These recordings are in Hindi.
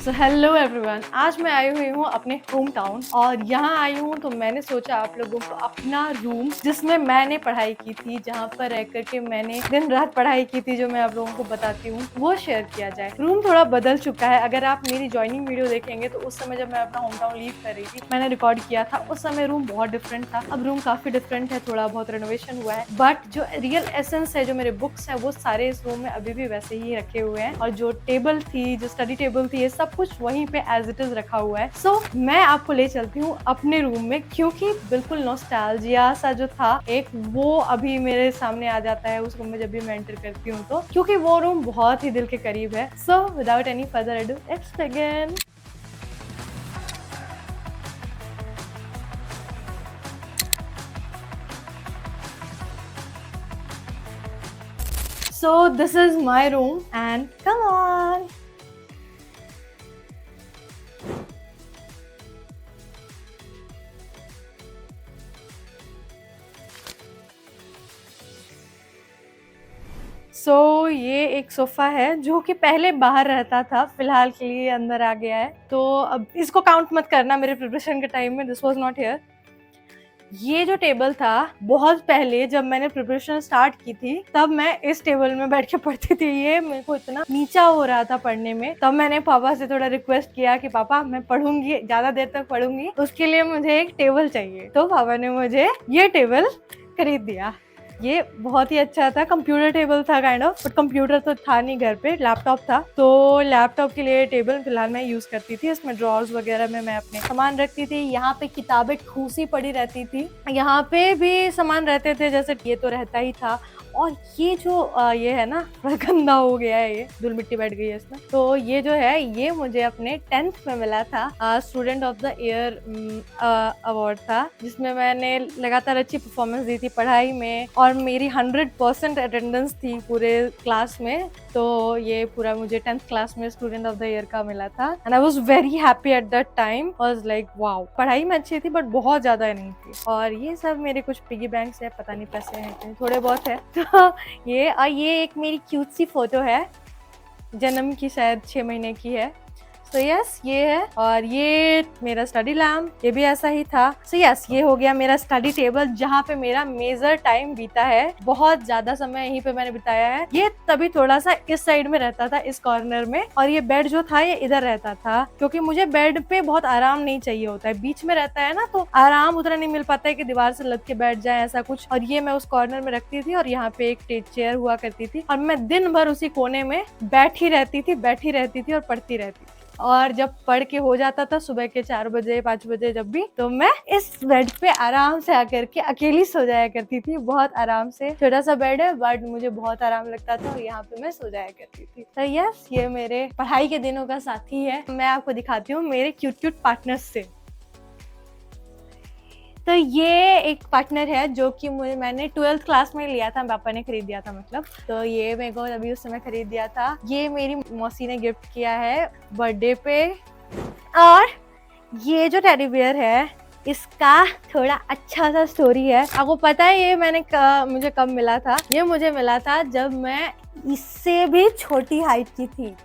सो हेलो एवरीवन, आज मैं आई हुई हूँ अपने होम टाउन और यहाँ आई हूँ तो मैंने सोचा आप लोगों को अपना रूम जिसमें मैंने पढ़ाई की थी, जहाँ पर रह करके मैंने दिन रात पढ़ाई की थी, जो मैं आप लोगों को बताती हूँ, वो शेयर किया जाए। रूम थोड़ा बदल चुका है। अगर आप मेरी ज्वाइनिंग वीडियो देखेंगे तो उस समय जब मैं अपना होम टाउन लीव कर रही थी, मैंने रिकॉर्ड किया था, उस समय रूम बहुत डिफरेंट था। अब रूम काफी डिफरेंट है, थोड़ा बहुत रेनोवेशन हुआ है, बट जो रियल एसेंस है, जो मेरे बुक्स है, वो सारे इस रूम में अभी भी वैसे ही रखे हुए हैं। और जो टेबल थी, जो स्टडी टेबल थी, ये सब कुछ वहीं पे एज इट इज रखा हुआ है। सो मैं आपको ले चलती हूँ अपने रूम में, क्योंकि बिल्कुल नॉस्टैल्जिया सा जो था एक, वो अभी मेरे सामने आ जाता है उस रूम में जब भी मैं एंटर करती हूँ, तो क्योंकि वो रूम बहुत ही दिल के करीब है। So without any further ado, let's begin. So this is my room and come on. ये एक सोफा है जो कि पहले बाहर रहता था, फिलहाल के लिए अंदर आ गया है, तो अब इसको काउंट मत करना मेरे प्रिपरेशन के टाइम में, दिस वाज नॉट हियर। ये जो टेबल था, बहुत पहले जब मैंने प्रिपरेशन स्टार्ट की थी तब मैं इस टेबल में बैठ के पढ़ती थी। ये मेरे को इतना नीचा हो रहा था पढ़ने में, तब मैंने पापा से थोड़ा रिक्वेस्ट किया कि पापा मैं पढ़ूंगी, ज्यादा देर तक पढ़ूंगी, उसके लिए मुझे एक टेबल चाहिए। तो पापा ने मुझे ये टेबल खरीद दिया। ये बहुत ही अच्छा था, कंप्यूटर टेबल था काइंड ऑफ, बट कंप्यूटर तो था नहीं घर पे, लैपटॉप था। तो लैपटॉप के लिए टेबल फिलहाल मैं यूज करती थी। इसमें ड्रॉर्स वगैरह में मैं अपने सामान रखती थी। यहाँ पे किताबें खूसी पड़ी रहती थी, यहाँ पे भी सामान रहते थे, जैसे ये तो रहता ही था। और ये जो ये है ना, थोड़ा गंदा हो गया है, ये धूल मिट्टी बैठ गई है इसमें। तो ये जो है, ये मुझे अपने 10th में मिला था, student of the year award था, जिसमें मैंने लगातार अच्छी परफॉर्मेंस दी थी पढ़ाई में और मेरी 100% अटेंडेंस थी पूरे क्लास में। तो ये पूरा मुझे 10th क्लास में स्टूडेंट ऑफ द ईयर का मिला था and I was very happy at that time. Was like wow, पढ़ाई में अच्छी थी बट बहुत ज्यादा नहीं थी। और ये सब मेरे कुछ पिगी बैंक्स है, पता नहीं पैसे हैं थोड़े बहुत है। तो ये एक मेरी क्यूट सी फोटो है, जन्म की, शायद 6 महीने की है। सो यस, ये है। और ये मेरा स्टडी लैम्प, ये भी ऐसा ही था। सो यस, ये हो गया मेरा स्टडी टेबल, जहाँ पे मेरा मेजर टाइम बीता है, बहुत ज्यादा समय यहीं पे मैंने बिताया है। ये तभी थोड़ा सा इस साइड में रहता था, इस कॉर्नर में, और ये बेड जो था ये इधर रहता था, क्योंकि मुझे बेड पे बहुत आराम नहीं चाहिए होता है। बीच में रहता है ना, तो आराम उतना नहीं मिल पाता है कि दीवार से लग के बैठ जाए, ऐसा कुछ। और ये मैं उस कॉर्नर में रखती थी, और यहाँ पे एक चेयर हुआ करती थी, और मैं दिन भर उसी कोने में बैठी रहती थी और पढ़ती रहती थी। और जब पढ़ के हो जाता था सुबह के 4 बजे 5 बजे जब भी, तो मैं इस बेड पे आराम से आकर के अकेली सो जाया करती थी, बहुत आराम से। छोटा सा बेड है बट मुझे बहुत आराम लगता था, और यहाँ पे मैं सो जाया करती थी। तो यस, ये मेरे पढ़ाई के दिनों का साथी है। मैं आपको दिखाती हूँ मेरे क्यूट क्यूट पार्टनर्स से। तो ये एक पार्टनर है जो कि मैंने 12th क्लास में लिया था, पापा ने खरीद दिया था मतलब। तो ये मेरे को अभी उस समय खरीद दिया था। ये मेरी मौसी ने गिफ्ट किया है बर्थडे पे। और ये जो टेडी बियर है, इसका थोड़ा अच्छा सा स्टोरी है। आपको पता है ये मुझे कब मिला था? ये मुझे मिला था जब मैं इससे भी छोटी हाइट की थी।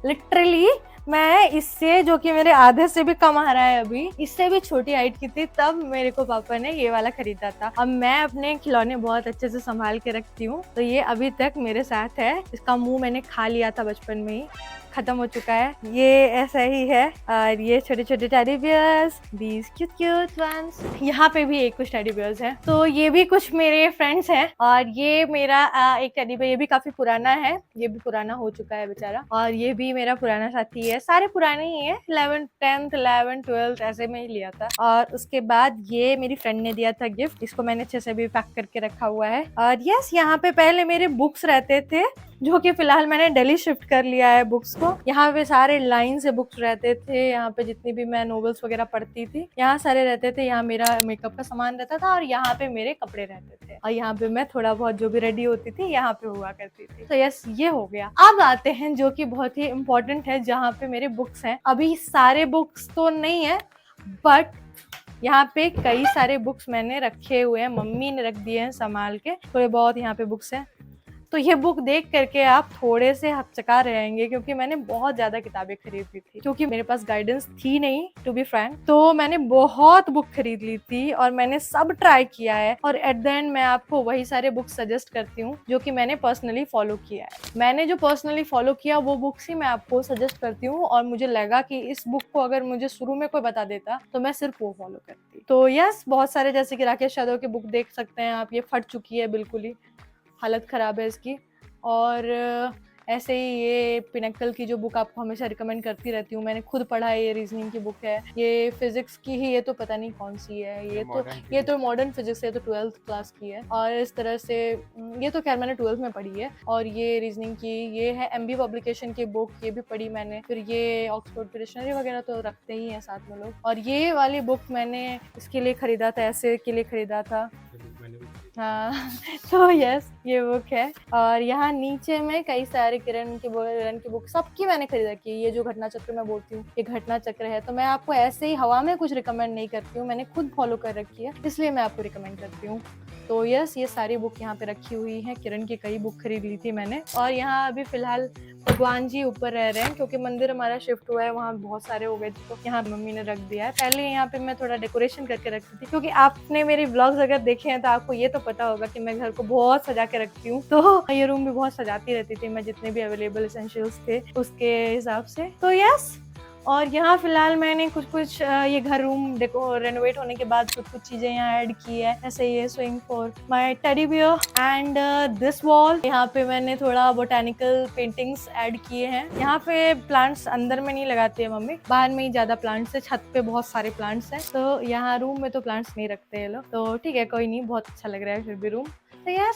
लिटरली मैं इससे, जो कि मेरे आधे से भी कम आ रहा है अभी, इससे भी छोटी हाइट की थी, तब मेरे को पापा ने ये वाला खरीदा था। अब मैं अपने खिलौने बहुत अच्छे से संभाल के रखती हूँ, तो ये अभी तक मेरे साथ है। इसका मुंह मैंने खा लिया था बचपन में ही, खत्म हो चुका है। ये ऐसा ही है। और ये छोटे छोटे teddy bears, these cute cute ones. यहाँ पे भी एक कुछ टेडी बियर्स है, तो ये भी कुछ मेरे फ्रेंड्स हैं। और ये मेरा एक टेडी बियर, ये भी काफी पुराना है, ये भी पुराना हो चुका है बेचारा। और ये भी मेरा पुराना साथी है, सारे पुराने ही है। 11th 10th 11th 12th ऐसे में ही लिया था। और उसके बाद ये मेरी फ्रेंड ने दिया था गिफ्ट, इसको मैंने अच्छे से भी पैक करके रखा हुआ है। और यस, यहाँ पे पहले मेरे बुक्स रहते थे, जो कि फिलहाल मैंने दिल्ली शिफ्ट कर लिया है बुक्स को। यहाँ पे सारे लाइन से बुक्स रहते थे, यहाँ पे जितनी भी मैं नॉवेल्स वगैरह पढ़ती थी, यहाँ सारे रहते थे। यहाँ मेरा मेकअप का सामान रहता था, और यहाँ पे मेरे कपड़े रहते थे, और यहाँ पे मैं थोड़ा बहुत जो भी रेडी होती थी यहाँ पे हुआ करती थी। तो यस, ये हो गया। अब आते हैं जो कि बहुत ही इम्पोर्टेंट है, जहाँ पे मेरे बुक्स हैं। अभी सारे बुक्स तो नहीं है, बट यहाँ पे कई सारे बुक्स मैंने रखे हुए हैं, मम्मी ने रख दिए हैं संभाल के। थोड़े बहुत यहाँ पे बुक्स हैं। तो ये बुक देख करके आप थोड़े से हकचका रहेंगे, क्योंकि मैंने बहुत ज्यादा किताबें खरीद ली थी, क्योंकि मेरे पास गाइडेंस थी नहीं टू बी फ्रैंक। तो मैंने बहुत बुक खरीद ली थी और मैंने सब ट्राई किया है, और एट द एंड मैं आपको वही सारे बुक सजेस्ट करती हूँ जो कि मैंने पर्सनली फॉलो किया है। मैंने जो पर्सनली फॉलो किया वो बुक्स ही मैं आपको सजेस्ट करती हूँ, और मुझे लगा कि इस बुक को अगर मुझे शुरू में कोई बता देता तो मैं सिर्फ वो फॉलो करती। तो यस, बहुत सारे, जैसे कि राकेश यादव की बुक देख सकते हैं आप, ये फट चुकी है, बिल्कुल ही हालत ख़राब है इसकी। और ऐसे ही ये पिनक्कल की जो बुक आपको हमेशा रिकमेंड करती रहती हूँ, मैंने खुद पढ़ा है, ये रीजनिंग की बुक है, ये फिजिक्स की ही, ये तो पता नहीं कौन सी है, ये तो मॉडर्न फिजिक्स है, तो 12th क्लास की है। और इस तरह से ये तो खैर मैंने 12th में पढ़ी है। और ये रीजनिंग की, ये है MB पब्लिकेशन की बुक, ये भी पढ़ी मैंने। फिर ये ऑक्सफोर्ड डिक्शनरी वगैरह तो रखते ही हैं साथ में लोग। और ये वाली बुक मैंने इसके लिए खरीदा था, ऐसे के लिए खरीदा था। हाँ तो यस, ये बुक है। और यहाँ नीचे में कई सारे किरण की बुक सबकी मैंने खरीद रखी है। ये जो घटना चक्र मैं बोलती हूँ, ये घटना चक्र है। तो मैं आपको ऐसे ही हवा में कुछ रिकमेंड नहीं करती हूँ, मैंने खुद फॉलो कर रखी है, इसलिए मैं आपको रिकमेंड करती हूँ। तो यस, ये सारी बुक यहाँ पे रखी हुई है। किरण की कई बुक खरीद ली थी मैंने। और यहाँ अभी फिलहाल भगवान जी ऊपर रह रहे हैं, क्योंकि मंदिर हमारा शिफ्ट हुआ है, वहाँ बहुत सारे हो गए थे, तो यहाँ मम्मी ने रख दिया है। पहले यहाँ पे मैं थोड़ा डेकोरेशन करके रखती थी, क्योंकि आपने मेरे व्लॉग्स अगर देखे हैं तो आपको ये तो पता होगा कि मैं घर को बहुत सजा के रखती हूँ। तो ये रूम भी बहुत सजाती रहती थी मैं, जितने भी अवेलेबल एसेंशियल्स थे उसके हिसाब से। तो यस, और यहाँ फिलहाल मैंने कुछ ये घर रूम रेनोवेट होने के बाद कुछ चीजें यहाँ ऐड की है। ऐसे ये swing for my teddy bear and this wall, यहाँ पे मैंने थोड़ा बोटेनिकल पेंटिंग्स ऐड किए हैं। यहाँ पे प्लांट्स अंदर में नहीं लगाते हैं मम्मी, बाहर में ही ज्यादा प्लांट्स है, छत पे बहुत सारे प्लांट्स हैं। तो यहाँ रूम में तो प्लांट्स नहीं रखते हैं लोग, तो ठीक है, कोई नहीं, बहुत अच्छा लग रहा है फिर भी रूम।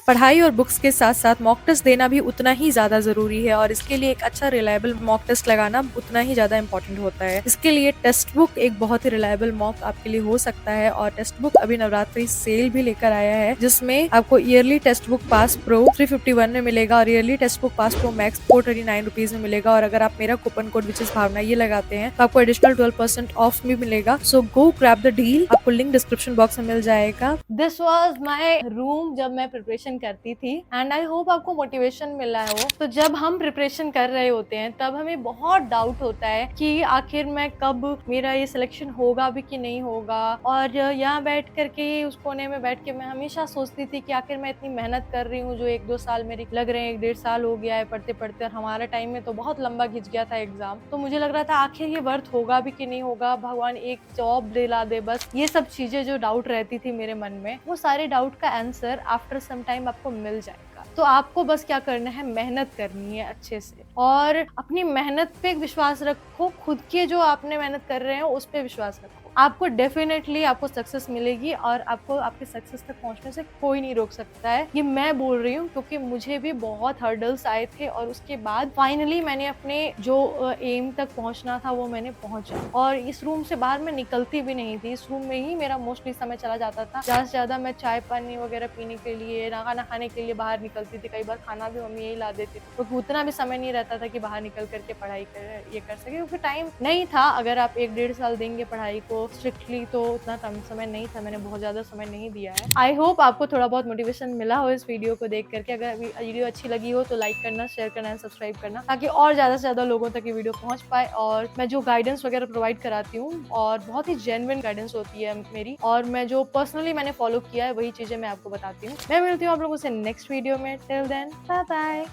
पढ़ाई और बुक्स के साथ साथ मॉक टेस्ट देना भी उतना ही ज्यादा जरूरी है, और इसके लिए एक अच्छा रिलायबल मॉक टेस्ट लगाना उतना ही ज्यादा इंपॉर्टेंट होता है। इसके लिए टेस्ट बुक एक बहुत ही रिलायबल मॉक आपके लिए हो सकता है। और टेस्ट बुक अभी नवरात्रि सेल भी लेकर आया है, जिसमें आपको yearly test book pass pro 351 में मिलेगा, और yearly test book pass pro max 439 rupees में मिलेगा। और अगर आप मेरा कूपन कोड विच इज भावना ये लगाते हैं तो आपको एडिशनल 12% ऑफ भी मिलेगा। सो गो ग्रैब द डील, आपको लिंक डिस्क्रिप्शन बॉक्स में मिल जाएगा। दिस वॉज माई रूम जब मैं प्रिपरेशन करती थी, एंड आई होप आपको मोटिवेशन मिला है। तो जब हम प्रिपरेशन कर रहे होते हैं तब हमें बहुत डाउट होता है कि आखिर मैं कब मेरा ये सिलेक्शन होगा भी कि नहीं होगा। और यहाँ बैठ करके उस कोने में बैठ के मैं हमेशा सोचती थी कि आखिर मैं इतनी मेहनत कर रही हूँ, जो 1-2 साल मेरी लग रहे हैं, 1-1.5 साल हो गया है पढ़ते पढ़ते, और हमारा टाइम में तो बहुत लंबा खिंच गया था एग्जाम। तो मुझे लग रहा था आखिर ये वर्थ होगा भी कि नहीं होगा, भगवान एक जॉब दिला दे बस। ये सब चीजें जो डाउट रहती थी मेरे मन में, वो सारे डाउट का आंसर आफ्टर सम टाइम आपको मिल जाएगा। तो आपको बस क्या करना है, मेहनत करनी है अच्छे से, और अपनी मेहनत पे विश्वास रखो, खुद के जो आपने मेहनत कर रहे हो उस पे विश्वास रखो। आपको डेफिनेटली आपको सक्सेस मिलेगी, और आपको आपके सक्सेस तक पहुंचने से कोई नहीं रोक सकता है। ये मैं बोल रही हूँ क्योंकि मुझे भी बहुत हर्डल्स आए थे, और उसके बाद फाइनली मैंने अपने जो एम तक पहुंचना था वो मैंने पहुंचा। और इस रूम से बाहर मैं निकलती भी नहीं थी, इस रूम में ही मेरा मोस्टली समय चला जाता था। ज्यादा से ज्यादा मैं चाय पानी वगैरह पीने के लिए, खाना खाने के लिए बाहर निकलती थी। कई बार खाना भी मम्मी यही ला देती थी, क्योंकि उतना भी समय नहीं रहता था कि बाहर निकल करके पढ़ाई कर सके, क्योंकि टाइम नहीं था। अगर आप 1-1.5 साल देंगे पढ़ाई को स्ट्रिक्टली तो उतना समय नहीं था, मैंने बहुत ज्यादा समय नहीं दिया है। आई होप आपको थोड़ा बहुत मोटिवेशन मिला हो इस वीडियो को देख करके। अगर वीडियो अच्छी लगी हो तो लाइक करना, शेयर करना, सब्सक्राइब करना, ताकि और ज्यादा से ज्यादा लोगों तक ये वीडियो पहुंच पाए। और मैं जो गाइडेंस वगैरह प्रोवाइड कराती हूँ, और बहुत ही जेन्युइन गाइडेंस होती है मेरी, और मैं जो पर्सनली मैंने फॉलो किया है वही चीजें मैं आपको बताती हूँ। मैं मिलती हूँ आप लोगों से नेक्स्ट वीडियो में। Till then bye bye.